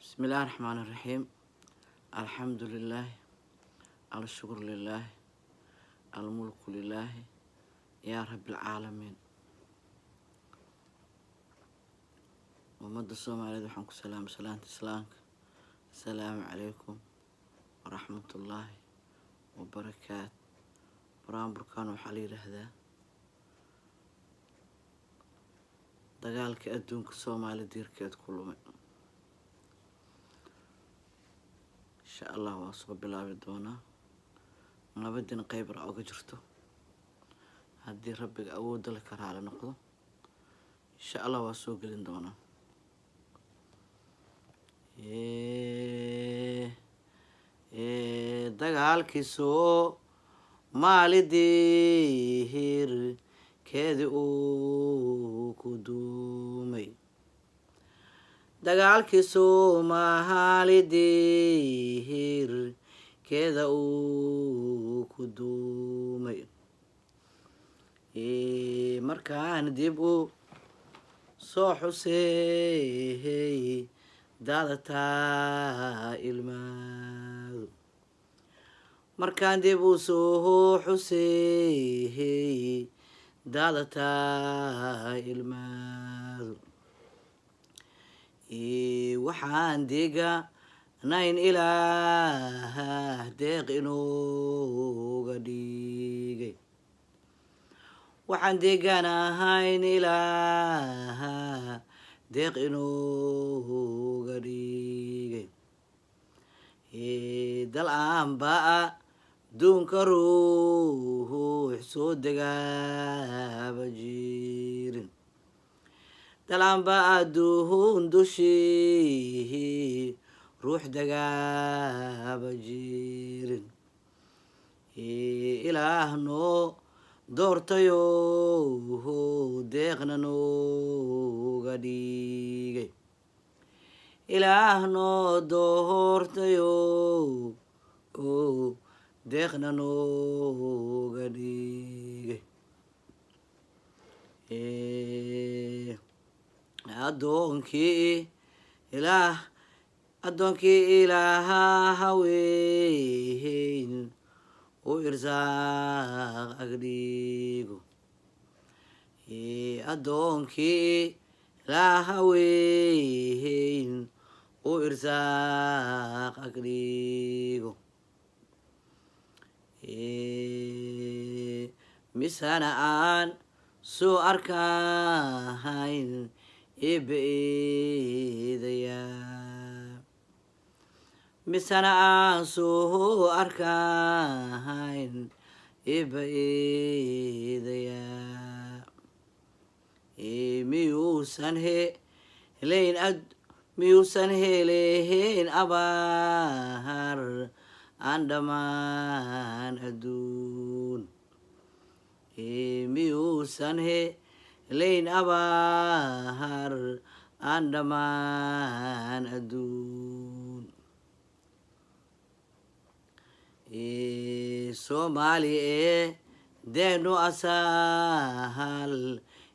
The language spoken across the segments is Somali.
بسم الله الرحمن الرحيم. الحمد لله، الشكر لله، الملك لله يا رب العالمين. ومد الصومالي وحنك سلامة إسلامك. السلام عليكم ورحمة الله وبركاته. بران بركان وحليل هذا دقالك أدونك الصومالي ديرك كله من إن شاء الله وصوب بالله بدونا ما بدنا قيبر أو جرته هدي ربك أود لك على نقطة إن شاء الله وسوق لندونا dagaalkii Soomaalidii keedii uu ku duumay dagaalkii Soomaalidii keeda uu ku duumay markaan dib u soo xusay daadataa ilmaadu markaan dib u soo xusay daadataa ilmaadu waxaan diganayn ilaah deeq inooga dhigay waxaan deganahayn ilaah deeq inooga dhigay dal aanba duunka ruux soo degaaba jirin dal aanba aduun dushii ruux degaaba jirin ilaah noo doortayo deeqna nooga dhigay ilaah noo doortayo deeqna nooga dhigay addoonkii ilaaha haweyn u irsaaq agdhigo addoonkii ilaaha weyn u irsaaq agdhigo misana aan soo arkahayn eebaeedaya misana aan soo arkahayn eebaeedaya miyuusan heleyn abaar aan dhammaan adduun miyuusan heleyn abaar aan dhammaan adduun Soomaali deenu asahal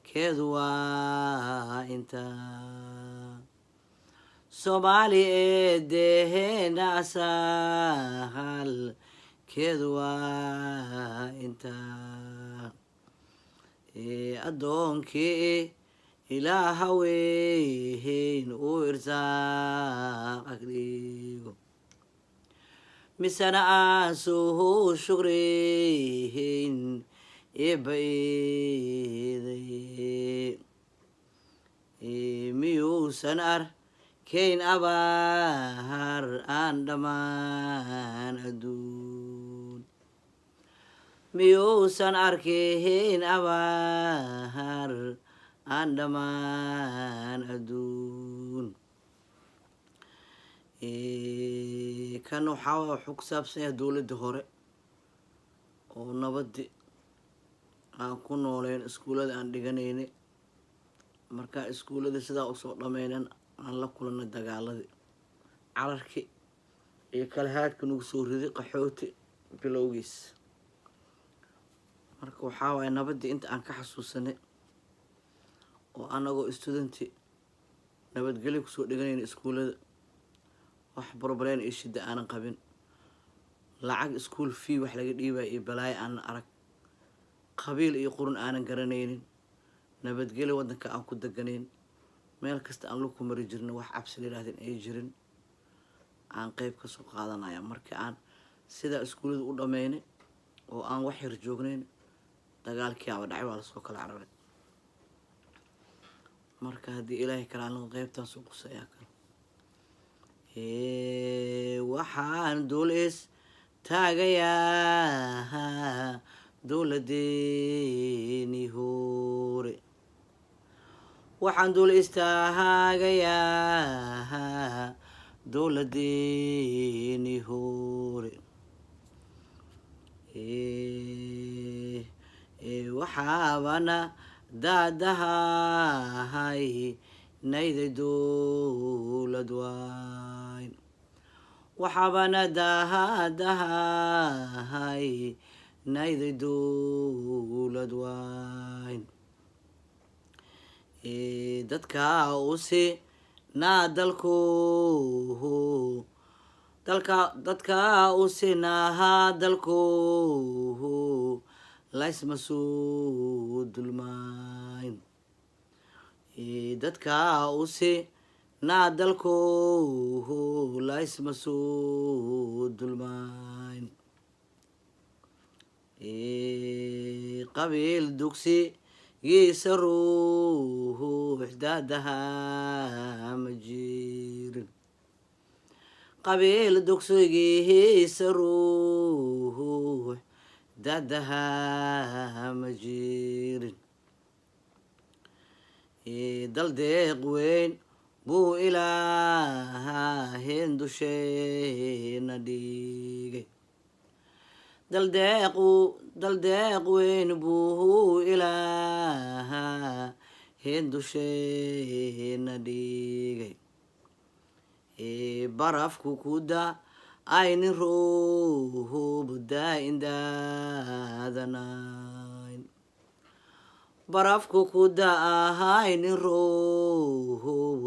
keedu waa inta Soomaali deena asahal keedu waa inta addoonkii ilaaha weyn u irsaaq agdhigo misana aan soo shukrihin eebaeeday miyuusan arkayn abaar aan dhammaan adduun miyuusan arkayn abaar aan dhammaan adduun kan wuxuu ku saabsan yahay dowladda hore oo nabadii aan ku nooleyn iskuullada aan dhiganayna markaa iskuullada sidaa usoo dhameynan aan la kulanay dagaaladii cararkii iyo kala haadka nagu soo riday qaxooti bilowgiis marka waxaa waaye nabadii inta aan ka xasuusanay oo anagoo studenti nabadgelyo kusoo dhiganayna iskuullada wax problem iyo shida aanan qabin lacag school fee wax laga dhiibay iyo balaayo aanan arag qabiil iyo qurun aanan garanaynin nabadgelyo waddanka aan ku deganayn meel kasta aan lagu mari jirna wax cabsi la yidhahdeen ay jirin aan qayb ka soo qaadanaya markii aan sidaa iskuullada u dhammaynay oo aan wax yar joognayn dagaalkii aba dhacay waa lasoo kala cararay marka haddii ilaahay kalaan qaybtaas u qusayaa kale waxaan duulis taagayaa dowladeeni hore waxaan dul istaagayaa dowladeeni hore waxaabana daadahay nayday dowlad wayn waxaabana daadahay nayday dowlad wayn dadka usi naa dalku dadka usinaha dalku laysma suu dulmayn dadka usi naa dalku laysma suu dulmayn qabiil dugsi giisa ruux daadaha ma jirin qabiil dugsigiisa ruux daadaha ma jirin dal deeq weyn buu ilaaheen dusheena dhigay dal deeq weyn buu ilaaheen dusheena dhigay barafku ku da aynin ruuhub daa'in daadanayn barafku ku da-ahaynin ruuhub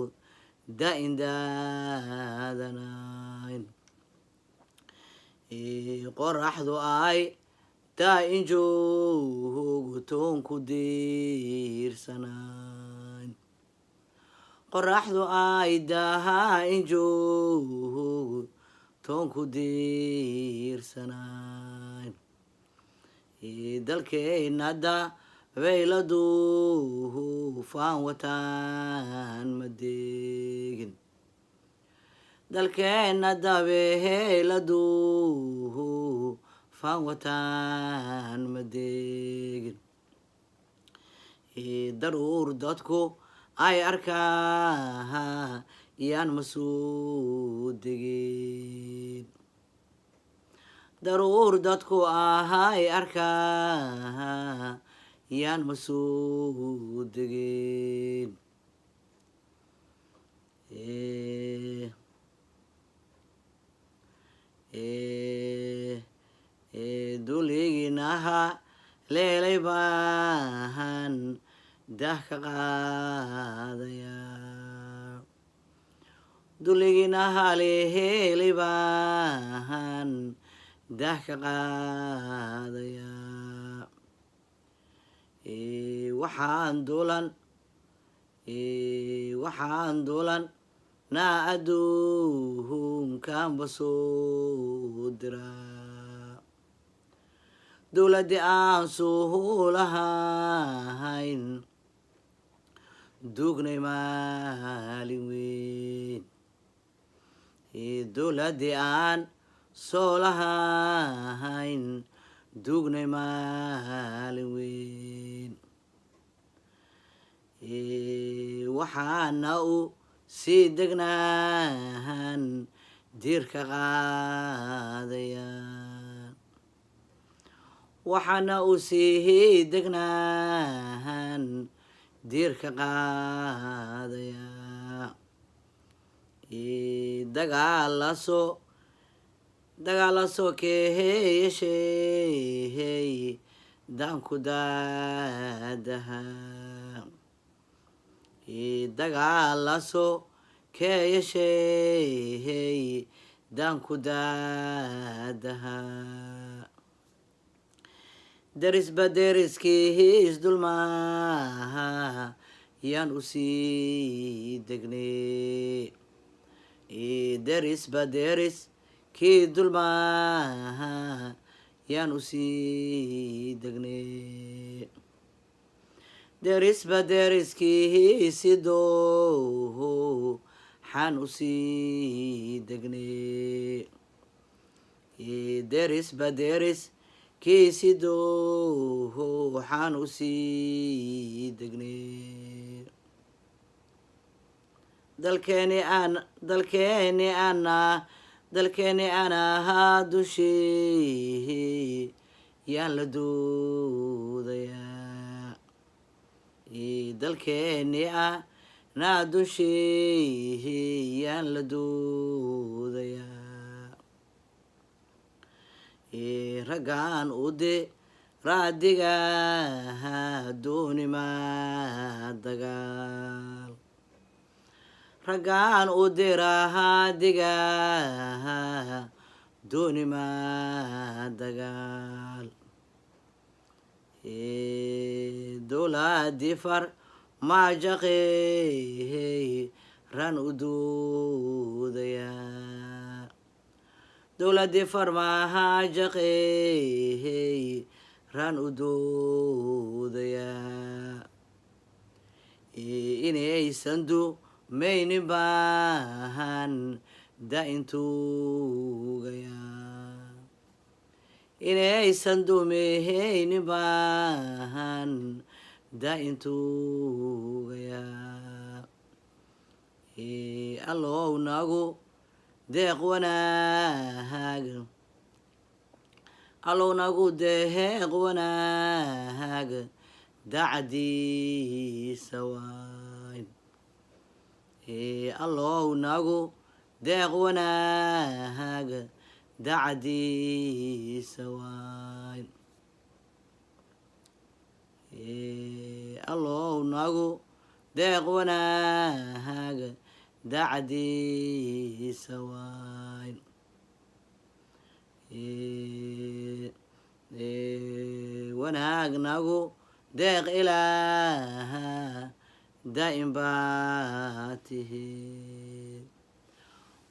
daa'in daadanayn qoraxdu ay daa'in joogo toonku diirsanayn qoraxdu ay daa'in joogo toonku diirsanayn dalkeenna dabeyladu faan wataan ma deegin dalkeenna dabeyladu faan wataan ma deegin daruur dadku ay arkaa yaan ma soo degin daruur dadku ahay arkaa yaan ma soo degin duliginaha leelay baan dah ka qaadaya duliginaha lehelay baan dah ka qaadaya waxaan dulan naa adduunkanba soo diraa dowladii aan suhulahayn duugnay maalin weyn dowladii aan soo lahayn duugnay maalin weyn waxaana u sii degnaan diirka qaadayaan waxaana u sii degnaan diirka qaadaya dagaalaso keeyashey daanku daadaha dagaalaso keeyashey daanku daadaha derisba deriskii isdulmaaha yaan usii degnay derisba deris kii dulmaaha yaan usii degnay derisba deriskii sidoo xaan usii degnay derisba deris kii sidoo waxaan usii degnay dalkeeni aan ahaa dushii yaan la doodayaa dalkeeni anaa dushii yaan la doodayaa raggaan ude raadigaha doonima dagaal raggaan udirahaadigaha doonima dagaal dowladii far maajaqey ran u doodayaa dowladii farmahaajaqey ran u doodayaa inaysan dumayni baahan da-intuugayaa inaysan dumeyni baahan da-intuugayaa allow nagu deeq wanaag allow nagu deeq wanaag dacdiisa wayn allow nagu deeq wanaag dacdiisa wayn allow nagu deeq wanaag dacdiisa wayn wanaag nagu deeq ilaaha daa'im baa tihi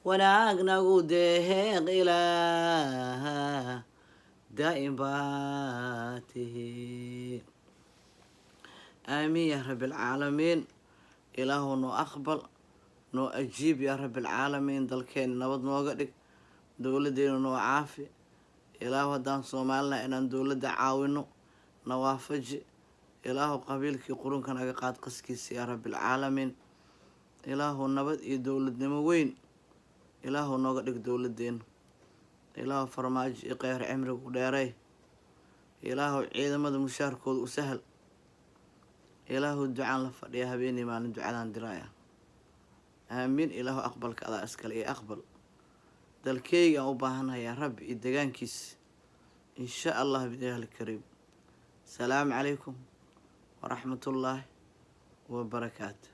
wanaag nagu deeq ilaaha daa'im baa tihi aamiin ya rabbi alcaalamiin ilaahu noo aqbal noo ajiib yaa rabbi alcaalamiin dalkeena nabad nooga dhig dowladeena noo caafi ilaahu haddaan soomaalina inaan dowladda caawino nawaafaji ilaahu qabiilkii qurunka naga qaad qaskiisa yaa rabbi alcaalamiin ilaahu nabad iyo dowladnimo weyn ilaahu nooga dhig dowladeena ilaahu farmaajo iyo kheyr cimrigu dheeray ilaahu ciidamada mushaarkooda u sahal ilaahu ducaan la fadhiya habeenii maalin ducadaan diraaya aamiin ilaahu aqbalka adaa iskale iyo aqbal dalkeyga aan u baahanahay yaa rabbi iyo degaankiis insha allah biidnillahi alkariim asalaamu calaykum waraxmatullaahi wabarakaatu